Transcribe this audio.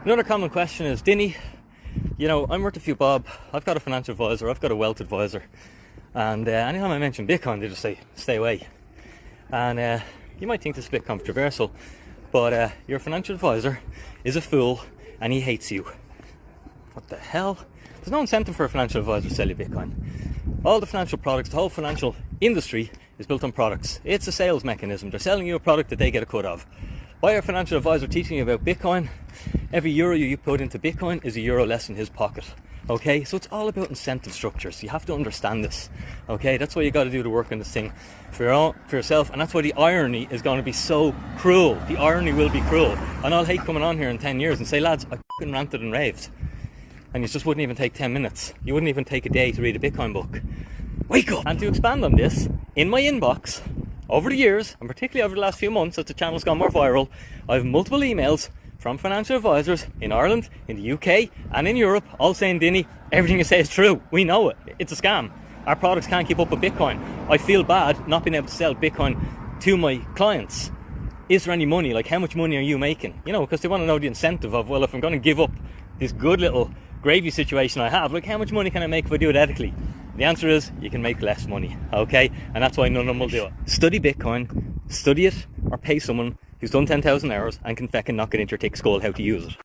Another common question is, Dinny, you know, I'm worth a few bob. I've got a financial advisor, I've got a wealth advisor, and anytime I mention Bitcoin, they just say, stay away. And you might think this is a bit controversial, but your financial advisor is a fool and he hates you. What the hell? There's no incentive for a financial advisor to sell you Bitcoin. All the financial products, the whole financial industry is built on products. It's a sales mechanism. They're selling you a product that they get a cut of. Why are a financial advisor teaching you about Bitcoin? Every euro you put into Bitcoin is a euro less in his pocket. Okay, so it's all about incentive structures. You have to understand this. Okay, that's why you got to do the work on this thing for yourself, and that's why the irony is going to be so cruel. The irony will be cruel, and I'll hate coming on here in 10 years and say, lads, I fucking ranted and raved, and you just wouldn't even take 10 minutes. You wouldn't even take a day to read a Bitcoin book. Wake up! And to expand on this, in my inbox, over the years, and particularly over the last few months as the channel's gone more viral, I have multiple emails from financial advisors in Ireland, in the UK, and in Europe, all saying, Dinny, everything you say is true. We know it. It's a scam. Our products can't keep up with Bitcoin. I feel bad not being able to sell Bitcoin to my clients. Is there any money? Like, how much money are you making? You know, because they want to know the incentive of, well, if I'm going to give up this good little gravy situation I have, like, how much money can I make if I do it ethically? The answer is, you can make less money, okay? And that's why none of them will do it. Study Bitcoin, study it, or pay someone who's done 10,000 hours and can feckin' knock it into your thick skull how to use it.